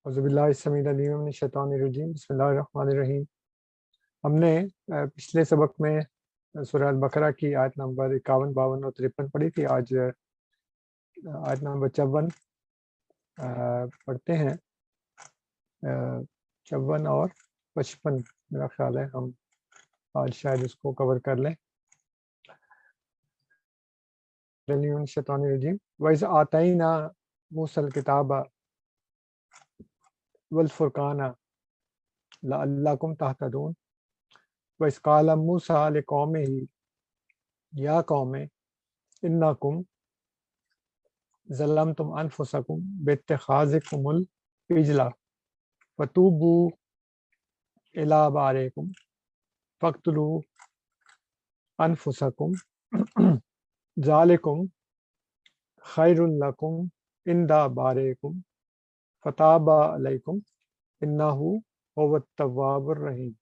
अज़ुबिल्लाहिस्समीउल अलीम बिस्मिल्लाहिर्रहमानिर्रहीम। हमने पिछले सबक में सूरह अल-बकरा की आयत नंबर 51, 52 और 53 पढ़ी थी। आज आयत नंबर 54 पढ़ते हैं। 54 और 55 मेरा ख्याल है हम आज शायद इसको कवर कर लें। वइज़ आतैना मूसल किताबा वल फुरकाना लअल्लकुम तहतदून वइज़ क़ाला मूसा लिक़ौमिही या कौमे इन्नकुम ज़लमतुम अनफुसकुम बित्तिख़ाज़िकुमुल इजला फतूबू इला बारिकुम फ़क़्तुलू अनफुसकुम ज़ालिकुम खैरुल लकुम इंदा बारिकुम फताबा अलैकुम इन्नहु हुवत तव्वाबुर रहीम।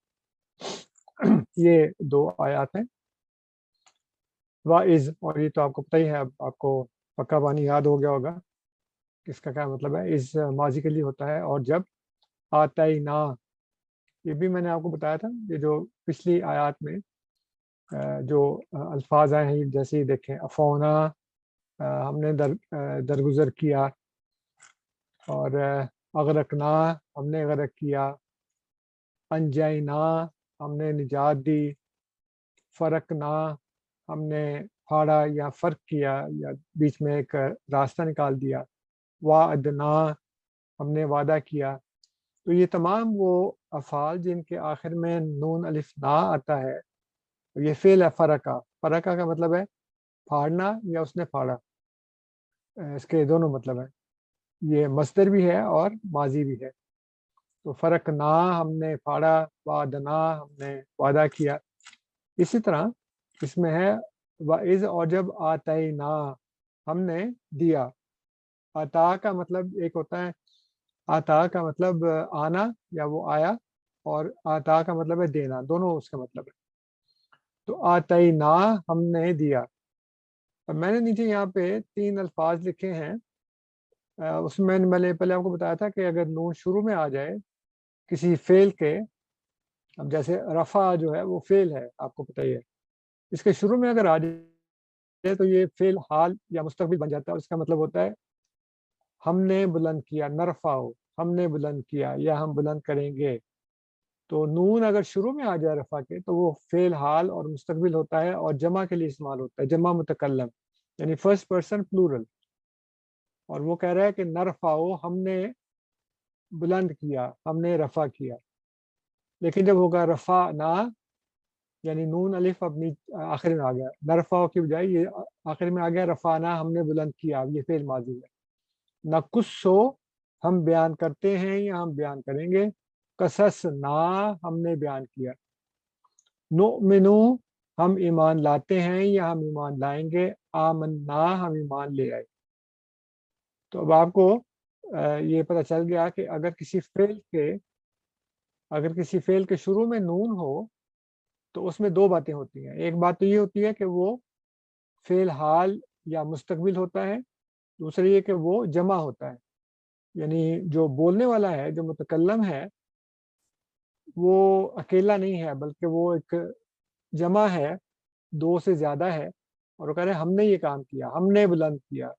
ये दो आयत हैं। वाइज, और ये तो आपको पता ही है, अब आपको पक्का पानी याद हो गया होगा इसका क्या मतलब है। इस माजी के लिए होता है। और जब आतैना, ये भी मैंने आपको बताया था। ये जो पिछली आयत में जो अल्फाज आए हैं, जैसे ही देखें, अफौना हमने दरगुजर किया, और अगरकना हमने गरक किया, अंजैना हमने निजात दी, फ़रकना हमने फाड़ा या फ़र्क किया या बीच में एक रास्ता निकाल दिया, वाअदना हमने वादा किया। तो ये तमाम वो अफ़ाल जिनके आखिर में नून अलिफ ना आता है, ये फ़ेल है फ़रका। फ़रका का मतलब है फाड़ना या उसने फाड़ा। इसके दोनों मतलब हैं। ये मस्दर भी है और माजी भी है। तो फ़र्क ना हमने फाड़ा, वादना हमने वादा किया। इसी तरह इसमें है वाइज़, और जब आतैना हमने दिया। अता का मतलब एक होता है, अता का मतलब आना या वो आया, और अता का मतलब है देना, दोनों उसका मतलब है। तो आतैना हमने दिया। अब मैंने नीचे यहाँ पे 3 अल्फाज लिखे हैं। उसमें मैंने पहले आपको बताया था कि अगर नून शुरू में आ जाए किसी फ़ेल के, अब जैसे रफ़ा जो है वो फ़ेल है, आपको पता ही है। इसके शुरू में अगर आ जाए तो ये फ़ेल हाल या मुस्तक़बिल बन जाता है, और इसका मतलब होता है हमने बुलंद किया, नरफ़ाओ हमने बुलंद किया या हम बुलंद करेंगे। तो नून अगर शुरू में आ जाए रफ़ा के, तो वो फ़ेल हाल और मुस्तक़बिल होता है, और जमा के लिए इस्तेमाल होता है, जमा मुतकल्लम यानी फर्स्ट पर्सन प्लूरल। और वो कह रहा है कि नरफ़ाओ हमने बुलंद किया, हमने रफ़ा किया। लेकिन जब होगा रफ़ा ना, यानी नून अलिफ अब आखिर में आ गया, नरफ़ा की बजाय ये आखिर में आ गया रफ़ाना हमने बुलंद किया, ये फ़ेल माज़ी है। नकुस्सो हम बयान करते हैं या हम बयान करेंगे, कसस ना हमने बयान किया, नुमिनु हम ईमान लाते हैं या हम ईमान लाएंगे, आमन्ना हम ईमान ले आए। तो अब आपको ये पता चल गया कि अगर किसी फेल के शुरू में नून हो तो उसमें दो बातें होती हैं। एक बात तो ये होती है कि वो फेल हाल या मुस्तकबिल होता है, दूसरी ये कि वो जमा होता है। यानी जो बोलने वाला है, जो मुतकल्लम है, वो अकेला नहीं है, बल्कि वो एक जमा है, दो से ज़्यादा है। और वो कह रहे हैं हमने ये काम किया, हमने बुलंद किया।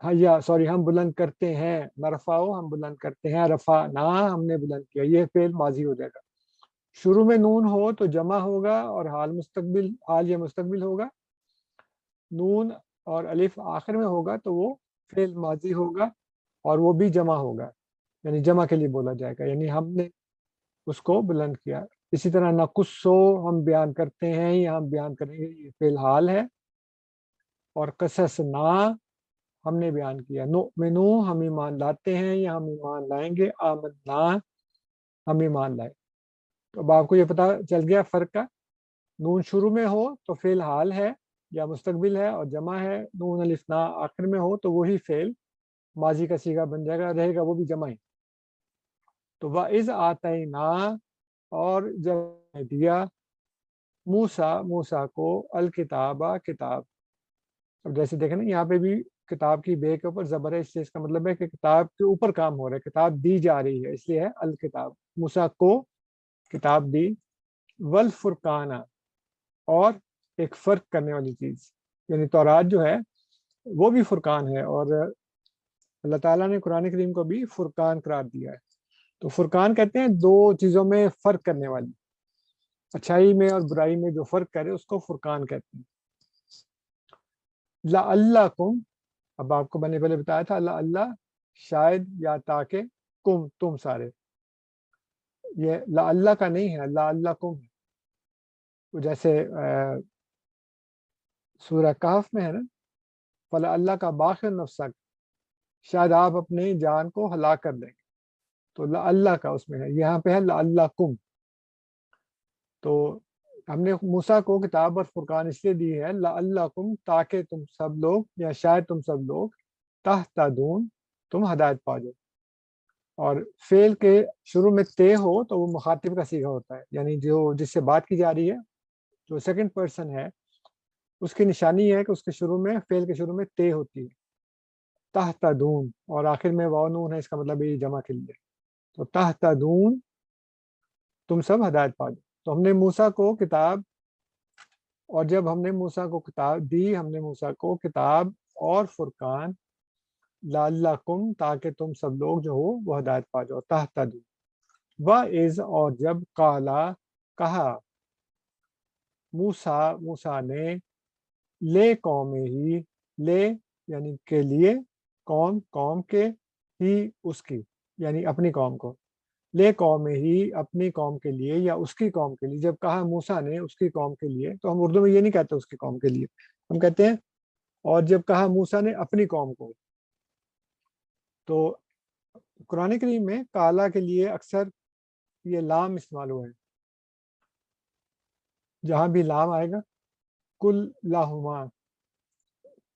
हाँ, या सॉरी, हम बुलंद करते हैं, नरफ़ाओ हम बुलंद करते हैं, रफ़ा ना हमने बुलंद किया, ये फेल माजी हो जाएगा। शुरू में नून हो तो जमा होगा, और हाल या मुस्तकबिल होगा। नून और अलिफ आखिर में होगा तो वो फेल माजी होगा, और वो भी जमा होगा, यानी जमा के लिए बोला जाएगा, यानी हमने उसको बुलंद किया। इसी तरह नकुस्सो हम बयान करते हैं या हम बयान करेंगे, ये फेल हाल है। और कसस ना हमने बयान किया, नुमिनु हम ईमान लाते हैं या हम ईमान लाएंगे, आमन्ना हम ईमान लाए। तो अब आपको ये पता चल गया फ़र्क का। नून शुरू में हो तो फेल हाल है या मुस्तकबिल है और जमा है, नून अलिफ ना आखिर में हो तो वही फेल माजी का सीगा बन जाएगा, रहेगा वो भी जमा ही। तो वाइज़ आतैना, और जब दिया, मूसा को अल किताबा किताब, اب جیسے دیکھیں نا یہاں پہ بھی کتاب کی بے کے اوپر زبر ہے، اس لیے اس کا مطلب ہے کہ کتاب کے اوپر کام ہو رہا ہے، کتاب دی جا رہی ہے، اس لیے ہے الکتاب، موسیٰ کو کتاب دی، والفرقانہ، اور ایک فرق کرنے والی چیز، یعنی تورات جو ہے وہ بھی فرقان ہے، اور اللہ تعالیٰ نے قرآن کریم کو بھی فرقان قرار دیا ہے۔ تو فرقان کہتے ہیں دو چیزوں میں فرق کرنے والی، اچھائی میں اور برائی میں جو فرق کرے اس کو فرقان کہتے ہیں۔ لعلکم، اب آپ کو میں نے پہلے بتایا تھا اللہ شاید یا تاکہ، تم سارے، یہ لعلہ کا نہیں ہے، لعلکم، جیسے سورہ کہف میں ہے نا، فلعلک باخع نفسک، شاید آپ اپنی جان کو ہلاک کر دیں گے، تو لعلہ کا اس میں ہے، یہاں پہ ہے لعلکم۔ تو ہم نے موسیٰ کو کتاب اور فرقان اس لیے دی ہے لعلکم، تاکہ تم سب لوگ یا شاید تم سب لوگ تہتدون، تم ہدایت پا جاؤ۔ اور فعل کے شروع میں تے ہو تو وہ مخاطب کا صیغہ ہوتا ہے، یعنی جو جس سے بات کی جا رہی ہے، جو سیکنڈ پرسن ہے، اس کی نشانی ہے کہ اس کے شروع میں، فعل کے شروع میں تے ہوتی ہے، تہتدون، اور آخر میں واو نون ہے، اس کا مطلب یہ جمع کے لیے، تو تہتدون، تم سب ہدایت پا جاؤ۔ تو ہم نے موسیٰ کو کتاب، اور جب ہم نے موسیٰ کو کتاب دی، ہم نے موسیٰ کو کتاب اور فرقان، لعلکم، تاکہ تم سب لوگ جو ہو وہ ہدایت پا جاؤ، تہتدون۔ وَإِذْ، اور جب، قالا، کہا، موسیٰ نے، لے قوم ہی، لے یعنی کے لیے، قوم کے، ہی اس کی یعنی اپنی قوم کو، لے قوم ہی اپنی قوم کے لیے یا اس کی قوم کے لیے، جب کہا موسیٰ نے اس کی قوم کے لیے، تو ہم اردو میں یہ نہیں کہتے اس کی قوم کے لیے، ہم کہتے ہیں اور جب کہا موسیٰ نے اپنی قوم کو۔ تو قرآن کریم میں کالا کے لیے اکثر یہ لام استعمال ہوئے ہیں، جہاں بھی لام آئے گا، کل لاہما،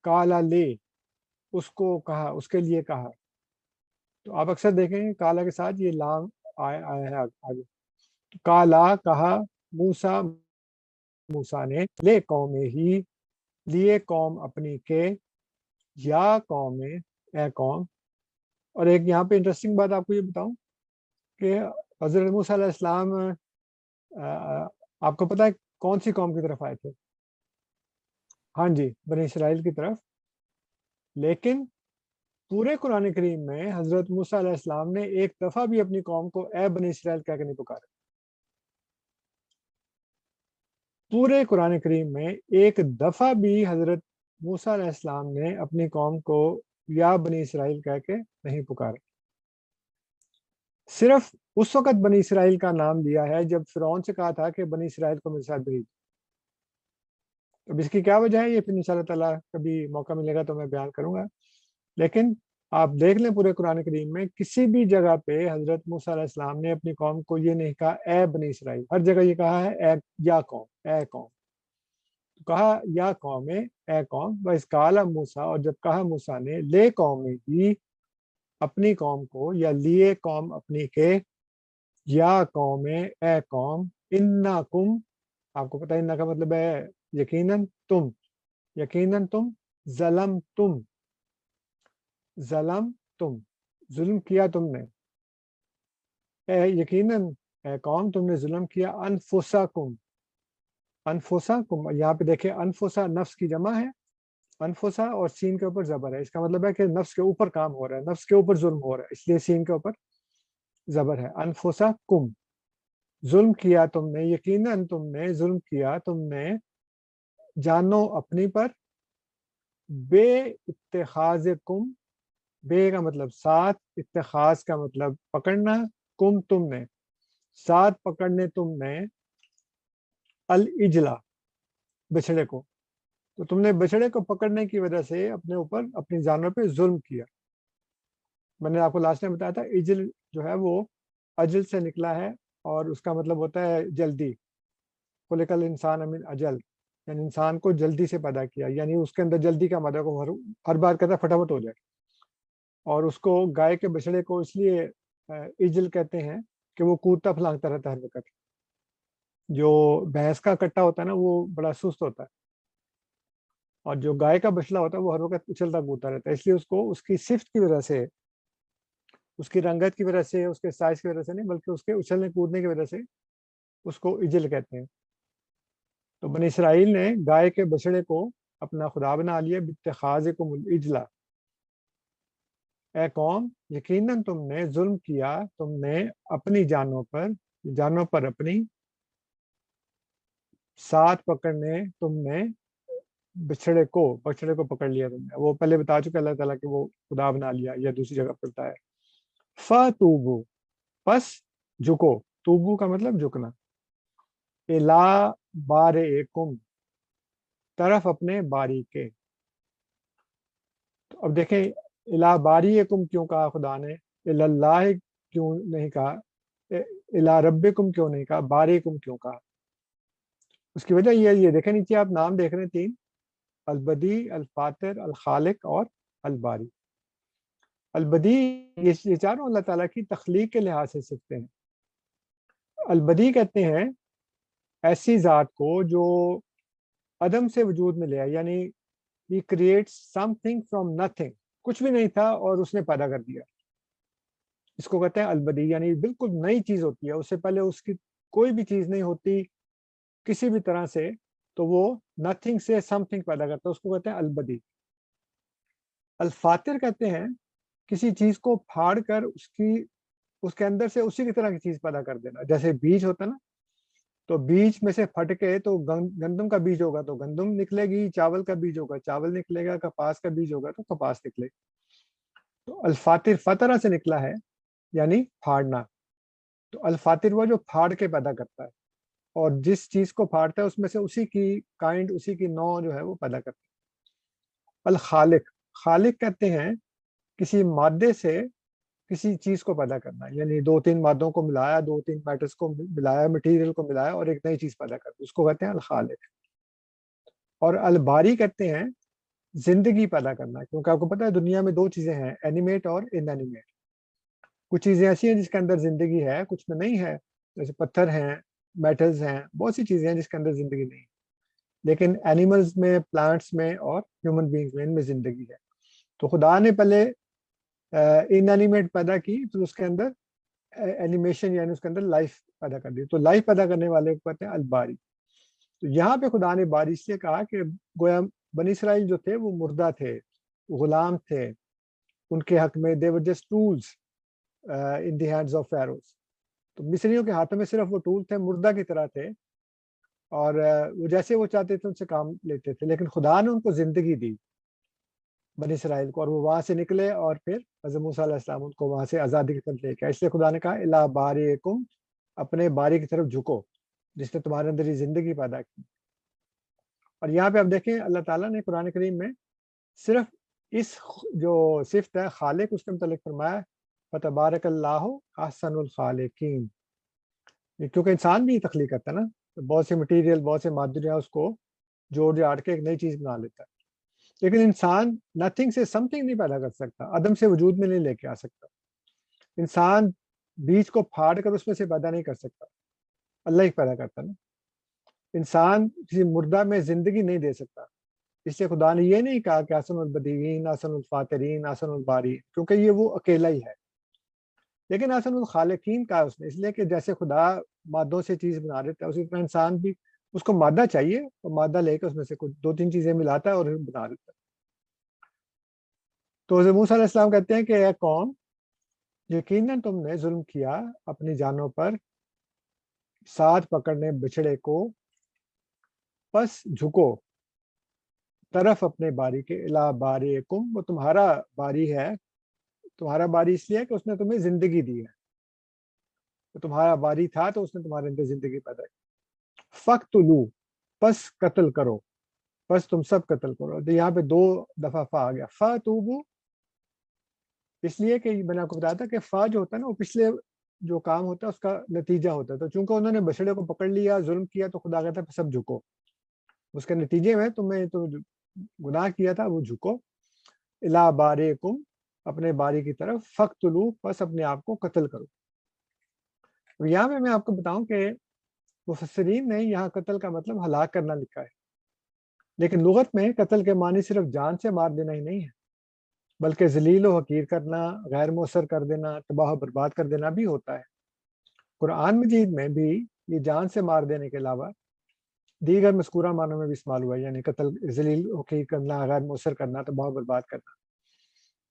کالا لے، اس کو کہا، اس کے لیے کہا، تو آپ اکثر دیکھیں گے کالا کے ساتھ یہ لام آیا ہے آگے، کالا، کہا، موسیٰ نے، لے قوم ہی، لیے قوم اپنی کے، یا قوم، اے قوم۔ اور ایک یہاں پہ انٹرسٹنگ بات آپ کو یہ بتاؤں کہ حضرت موسیٰ علیہ السلام آپ کو پتہ ہے کون سی قوم کی طرف آئے تھے؟ ہاں جی، بنی اسرائیل کی طرف، لیکن پورے قرآن کریم میں حضرت موسیٰ علیہ السلام نے ایک دفعہ بھی اپنی قوم کو اے بنی اسرائیل کہہ کے نہیں پکارا۔ پورے قرآن کریم میں ایک دفعہ بھی حضرت موسیٰ علیہ السلام نے اپنی قوم کو یا بنی اسرائیل کہہ کے نہیں پکارا۔ صرف اس وقت بنی اسرائیل کا نام لیا ہے جب فرعون سے کہا تھا کہ بنی اسرائیل کو میرے ساتھ بھیج۔ اب اس کی کیا وجہ ہے یہ پھر انشاءاللہ تعالیٰ کبھی موقع ملے گا تو میں بیان کروں گا، لیکن آپ دیکھ لیں پورے قرآن کریم میں کسی بھی جگہ پہ حضرت موسیٰ علیہ السلام نے اپنی قوم کو یہ نہیں کہا اے بنی اسرائیل، ہر جگہ یہ کہا ہے اے، یا قوم، اے قوم، کہا یا قوم، اے قوم، وَإِذْ قَالَ موسیٰ، اور جب کہا موسیٰ نے، لے قوم ہی اپنی قوم کو یا لیے قوم اپنی کے، یا قوم، اے قوم، انکم، آپ کو پتہ ہے ان کا مطلب ہے یقیناً تم، یقیناً تم، ظلم تم، ظلم کیا تم نے، یقیناً اے قوم تم نے ظلم کیا، انفسکم، انفسکم، یہاں پہ دیکھیں انفسا نفس کی جمع ہے، انفسا اور سین کے اوپر زبر ہے، اس کا مطلب ہے کہ نفس کے اوپر کام ہو رہا ہے، نفس کے اوپر ظلم ہو رہا ہے، اس لیے سین کے اوپر زبر ہے، انفسکم، ظلم کیا تم نے، یقیناً تم نے ظلم کیا تم نے، جانو اپنی پر، بے اتخاذکم، بے کا مطلب ساتھ، اتخاذ کا مطلب پکڑنا، کم تم نے، ساتھ پکڑنے تم نے، الجلا، بچڑے کو، تو تم نے بچڑے کو پکڑنے کی وجہ سے اپنے اوپر اپنی جانوں پہ ظلم کیا۔ میں نے آپ کو لاسٹ میں بتایا تھا اجل جو ہے وہ اجل سے نکلا ہے، اور اس کا مطلب ہوتا ہے جلدی، خلق الانسان من اجل، یعنی انسان کو جلدی سے پیدا کیا، یعنی اس کے اندر جلدی کا مادہ کو ہر بار کہتا ہے فٹافٹ ہو جائے، اور اس کو گائے کے بچڑے کو اس لیے اجل کہتے ہیں کہ وہ کودتا پھلانگتا رہتا ہے ہر وقت، جو بھینس کا کٹا ہوتا ہے نا وہ بڑا سست ہوتا ہے، اور जो गाय का बछड़ा होता है वो हर वक्त उछलता कूदता रहता है, इसलिए उसको उसकी सिफ्त की वजह से, उसकी रंगत की वजह से, उसके साइज की वजह से नहीं, बल्कि उसके उछलने कूदने की वजह से उसको इजल कहते हैं। तो बनी इसराइल ने गाय के बछड़े को अपना खुदा बना लिया, बित्तखाज़िकुमुल इजला, ए कौम यकीनन तुमने जुल्म किया, तुमने अपनी जानों पर अपनी साथ पकड़ने, तुमने बछड़े को पकड़ लिया तुमने। वो पहले बता चुके अल्लाह ताला कि वो खुदा बना लिया, या दूसरी जगह पर बताया। फतूबू, बस झुको, तूबू का मतलब झुकना, इला बारिकुम, तरफ अपने बारी के। तो अब देखें, इला बारिकुम क्यों कहा खुदा ने, इल्लाह क्यों नहीं कहा, इला रब्बिकुम क्यों नहीं कहा, बारिकुम क्यों कहा? उसकी वजह ये देखें नीचे आप नाम देख रहे हैं तीन, अलबदी, अलफातिर, अलखालिक और अलबारी। अलबदी, ये चारों अल्लाह ताला की तख्लीक के लिहाज से सीखते हैं। अलबदी कहते हैं ऐसी ज़ात को जो अदम से वजूद में ले आए, यानी he creates something from nothing, कुछ भी नहीं था और उसने पैदा कर दिया। इसको कहते हैं अलबदी, यानी बिल्कुल नई चीज होती है, उससे पहले उसकी कोई भी चीज नहीं होती किसी भी तरह से, तो वो नथिंग से समथिंग पैदा करता है, उसको कहते हैं अलबदी। अल्फातिर कहते हैं किसी चीज को फाड़ कर उसके अंदर से उसी की तरह की चीज पैदा कर देना। जैसे बीज होता है ना, तो बीज में से फट के तो गंदम का बीज होगा तो गंदम निकलेगी, चावल का बीज होगा चावल निकलेगा, कपास का बीज होगा तो कपास निकलेगा। तो अल्फातिर फतरा से निकला है, यानी फाड़ना। तो अल्फातिर वो जो फाड़ के पैदा करता है, और जिस चीज को फाड़ता है उसमें से उसी की काइंड, उसी की नौ जो है वो पैदा करता है। अल खालिक, खालिक कहते हैं किसी मादे से किसी चीज को पैदा करना, यानी दो तीन मादों को मिलाया, दो तीन मैटर्स को मिलाया, मटेरियल को मिलाया और एक नई चीज पैदा करना, उसको कहते हैं अल खालिक। और अल बारी कहते हैं जिंदगी पैदा करना, क्योंकि आपको पता है दुनिया में दो चीजें हैं, एनिमेट और इनएनिमेट। कुछ चीजें ऐसी हैं जिसके अंदर जिंदगी है, कुछ में नहीं है, जैसे पत्थर हैं, मेटल्स हैं, बहुत सी चीजें हैं जिसके अंदर जिंदगी नहीं है। लेकिन एनिमल्स में, प्लांट्स में और ह्यूमन बींग्स में, इनमें जिंदगी है। तो खुदा ने पहले इनएनिमेट पैदा की, फिर उसके अंदर एनिमेशन यानी उसके अंदर लाइफ पैदा कर दी, तो लाइफ पैदा करने वाले को कहते हैं अलबारी। तो यहाँ पे खुदा ने बारी से कहा कि गोया बनी इसराइल जो थे वो मुर्दा थे, गुलाम थे, उनके हक में they were just tools in the hands of pharaohs। तो मिस्रियों के हाथों में सिर्फ वो टूल थे, मुर्दा की तरह थे, और वो जैसे वो चाहते थे उनसे काम लेते थे। लेकिन खुदा ने उनको जिंदगी दी, बनी इसराइल को, और वो वहां से निकले और फिर हज़रत मूसा अलैहिस्सलाम उनको वहां से आज़ादी की तरफ लेके आए। इसलिए खुदा ने कहा इला बारिकुम, अपने बारी की तरफ झुको जिसने तुम्हारे अंदर ये जिंदगी पैदा की। और यहाँ पे आप देखें अल्लाह ताला ने कुरान करीम में सिर्फ इस जो सिफ्त है खालिक, उसके मुतालिक फरमाया फतबारकल्लाहु अहसनुल खालिकीन। क्योंकि इंसान भी तख्लीक करता है ना, तो बहुत से मटेरियल, बहुत से मादे उसको जोड़ जाड़ के एक नई चीज बना लेता है। लेकिन इंसान नथिंग से समथिंग नहीं पैदा कर सकता, अदम से वजूद में नहीं लेके आ सकता। इंसान बीज को फाड़ कर उसमें से पैदा नहीं कर सकता, अल्लाह ही पैदा करता है ना। इंसान किसी मुर्दा में जिंदगी नहीं दे सकता, इसलिए खुदा ने ये नहीं कहा कि हसनुल बदीन, हसनुल फातिरीन, हसनुल बारी, क्योंकि ये वो अकेला ही है। लेकिन हसनुल खालिकीन कहा उसने, इसलिए कि जैसे खुदा मादों से चीज बना देता है, उसी तरह इंसान भी, उसको मादा चाहिए और मादा लेकर उसमें से कुछ दो तीन चीजें मिलाता है और बना देता है। तो हज़रत मूसा अलैहिस्सलाम कहते हैं कि ए कौम, यकीनन तुमने जुल्म किया अपनी जानों पर, साथ पकड़ने बिछड़े को, बस झुको तरफ अपने बारी के, इला बारीकुम, वो तुम्हारा बारी है। तुम्हारा बारी इसलिए कि उसने तुम्हें जिंदगी दी है, तो तुम्हारा बारी था तो उसने तुम्हारे अंदर जिंदगी पैदा की। फक्तुलू, बस कत्ल करो, बस तुम सब कत्ल करो। तो यहाँ पे दो दफा फा आ गया, फतूबू, इसलिए कि मैंने आपको बताया था कि फा जो होता है ना, वो पिछले जो काम होता है उसका नतीजा होता है। तो चूंकि उन्होंने बछड़े को पकड़ लिया, जुल्म किया, तो खुदा कहता है सब झुको, उसके नतीजे में तुम्हें तो गुनाह किया था वो झुको, इला बारिकुम, अपने बारी की तरफ, फक्तुलू, बस अपने आप को कत्ल करो। अब यहाँ पे मैं आपको बताऊं कि मुफस्सिरीन ने यहाँ कत्ल का मतलब हलाक करना लिखा है, لیکن لغت میں قتل کے معنی صرف جان سے مار دینا ہی نہیں ہے، بلکہ ذلیل و حقیر کرنا، غیر مؤثر کر دینا، تباہ و برباد کر دینا بھی ہوتا ہے۔ قرآن مجید میں بھی یہ جان سے مار دینے کے علاوہ دیگر مذکورہ معنوں میں بھی استعمال ہوا ہے، یعنی قتل، ذلیل و حقیر کرنا، غیر مؤثر کرنا، تباہ و برباد کرنا۔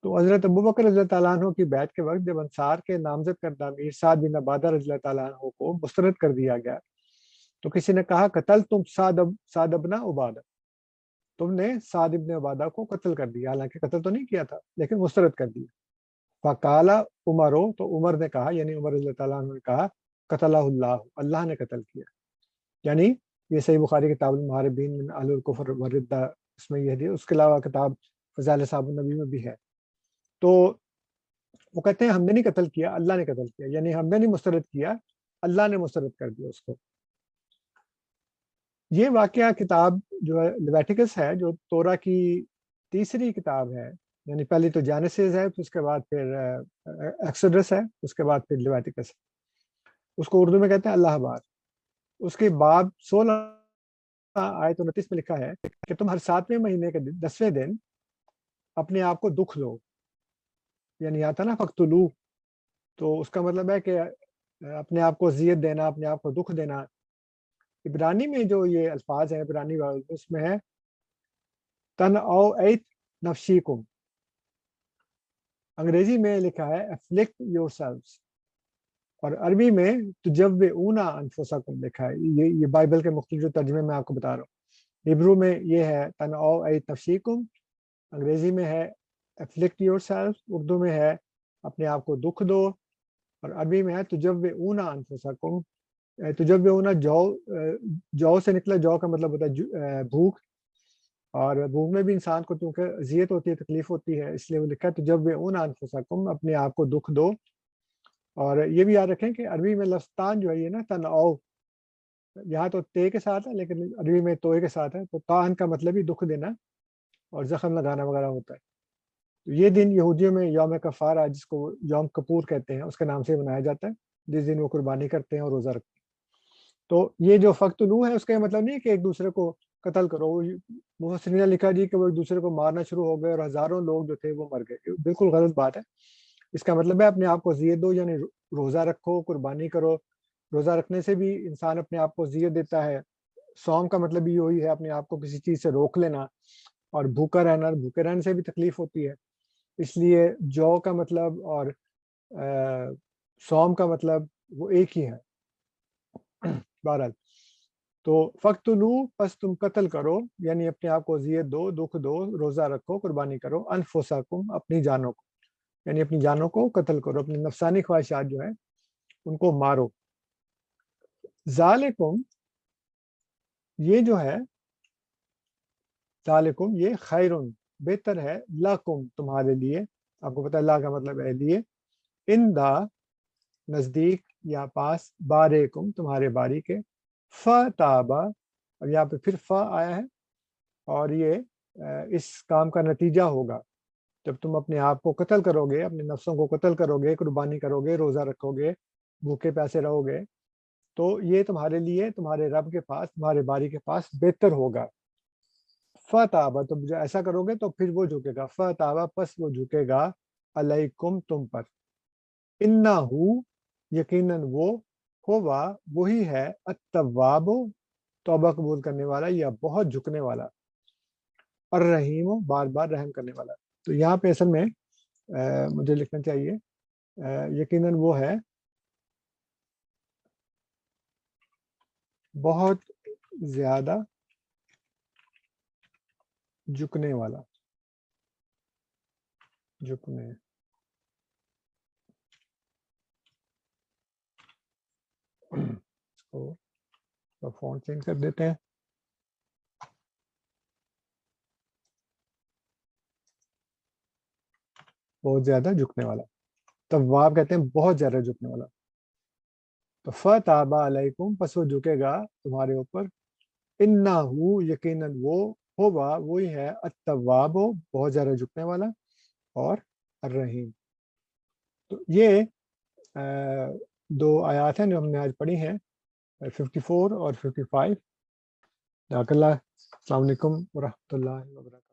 تو حضرت ابوبکر رضی اللہ تعالیٰ عنہ کی بیعت کے وقت جب انصار کے نامزد کردہ امیر سعد بن عبادہ رضی اللہ تعالیٰ عنہ کو مسترد کر دیا گیا، تو کسی نے کہا قتل تم سعد ابن عبادہ، تم نے سعد ابن عبادہ کو قتل کر دیا، حالانکہ قتل تو نہیں کیا تھا لیکن مسترد کر دیا۔ فقالا عمرو، تو عمر نے کہا، یعنی عمر رضی اللہ تعالیٰ عنہ نے کہا قتلہ اللہ، اللہ نے قتل کیا۔ یعنی یہ صحیح بخاری کتاب المحاربین من اہل الکفر والردہ، اس میں یہ ہے، اس کے علاوہ کتاب فضائل اصحاب النبی میں بھی ہے۔ تو وہ کہتے ہیں ہم نے نہیں قتل کیا، اللہ نے قتل کیا، یعنی ہم نے نہیں مسترد کیا، اللہ نے مسترد کر دیا اس کو۔ یہ واقعہ کتاب جو ہے لیویٹیکس ہے، جو تورا کی تیسری کتاب ہے، یعنی پہلی تو جانیسس ہے، پھر اس کے بعد پھر ایکسوڈس ہے، اس کے بعد پھر لیویٹیکس، اس کو اردو میں کہتے ہیں اللہ بار۔ اس کے باب 16 آیت 29 میں لکھا ہے کہ تم ہر 7ویں مہینے کے 10ویں دن اپنے آپ کو دکھ لو، یعنی آتا نا فقتلو، تو اس کا مطلب ہے کہ اپنے آپ کو اذیت دینا، اپنے آپ کو دکھ دینا۔ عبرانی میں جو یہ الفاظ ہیں، عبرانی اس میں ہے تن او ایت نفسیکم، انگریزی میں لکھا ہے افلکٹ یور سیلفس، اور عربی میں تجوعون انفسکم لکھا ہے۔ یہ بائبل کے مختلف ترجمے میں آپ کو بتا رہا ہوں۔ ہبرو میں یہ ہے تن او ایت نفسیکم، انگریزی میں ہے افلکٹ یور سیلف، اردو میں ہے اپنے آپ کو دکھ دو، اور عربی میں ہے تجوعون انفسکم۔ تجوعون جو سے نکلا، جو کا مطلب ہوتا ہے بھوک، اور بھوک میں بھی انسان کو چونکہ اذیت ہوتی ہے، تکلیف ہوتی ہے، اس لیے وہ لکھا ہے تجوعون انفسکم، اپنے آپ کو دکھ دو۔ اور یہ بھی یاد رکھیں کہ عربی میں لفظان جو ہے یہ نا تنعو، یہاں تو تے کے ساتھ ہے لیکن عربی میں توئے کے ساتھ ہے، تو تان کا مطلب ہی دکھ دینا اور زخم لگانا وغیرہ ہوتا ہے۔ تو یہ دن یہودیوں میں یوم کفارہ، جس کو یوم کپور کہتے ہیں، اس کے نام سے منایا جاتا ہے، جس دن وہ قربانی کرتے ہیں اور روزہ رکھتے ہیں۔ تو یہ جو فقتلو ہے، اس کا مطلب نہیں کہ ایک دوسرے کو قتل کرو۔ محسنین نے لکھا جی کہ وہ ایک دوسرے کو مارنا شروع ہو گئے اور ہزاروں لوگ جو تھے وہ مر گئے، بالکل غلط بات ہے۔ اس کا مطلب ہے اپنے آپ کو اذیت دو، یعنی روزہ رکھو، قربانی کرو۔ روزہ رکھنے سے بھی انسان اپنے آپ کو اذیت دیتا ہے۔ صوم کا مطلب بھی وہی ہے، اپنے آپ کو کسی چیز سے روک لینا، اور بھوکا رہنا، بھوکے رہنے سے بھی تکلیف ہوتی ہے۔ اس لیے جو کا مطلب اور صوم کا مطلب وہ ایک ہی ہے۔ بہرحال تو فقتلو، پس تم قتل کرو، یعنی اپنے آپ کو اذیت دو، دکھ دو، روزہ رکھو، قربانی کرو، انفسکم، اپنی جانوں کو، یعنی اپنی جانوں کو قتل کرو، اپنی نفسانی خواہشات جو ہیں ان کو مارو۔ ذالکم، یہ جو ہے ذالکم، یہ خیرن، بہتر ہے، لکم، تمہارے لیے، آپ کو پتہ ہے لا کا مطلب ہے لیے، اندا، نزدیک یا پاس، باریکم، تمہارے باری کے، فتابا، اور یہاں پہ پھر فا آیا ہے، اور یہ اس کام کا نتیجہ ہوگا جب تم اپنے آپ کو قتل کرو گے، اپنے نفسوں کو قتل کرو گے، قربانی کرو گے، روزہ رکھو گے، بھوکے پیسے رہو گے، تو یہ تمہارے لیے تمہارے رب کے پاس، تمہارے باری کے پاس بہتر ہوگا۔ فتابا، تم جو ایسا کرو گے تو پھر وہ جھکے گا، فتابا، پس وہ جھکے گا، علیکم، تم پر، انہو، یقیناً وہ، ہوا، وہی ہے، التواب، توبہ قبول کرنے والا یا بہت جھکنے والا، الرحیم، بار بار رحم کرنے والا۔ تو یہاں پہ اصل میں مجھے لکھنا چاہیے یقیناً وہ ہے بہت زیادہ جھکنے والا، جھکنے، اس کو فونٹ چینج کر دیتے ہیں، بہت زیادہ جھکنے والا، تواب کہتے ہیں بہت زیادہ جھکنے والا۔ تو فتابا علیکم، پس وہ جھکے گا تمہارے اوپر، انہو، یقیناً وہ، ہوا، وہی ہے، التواب، بہت زیادہ جھکنے والا، اور الرحیم۔ تو یہ دو آیات ہیں جو ہم نے آج پڑھی ہیں، 54 اور 55۔ جزاک اللہ अस्सलाम वालेकुम व रहमतुल्लाहि व बरकातहू।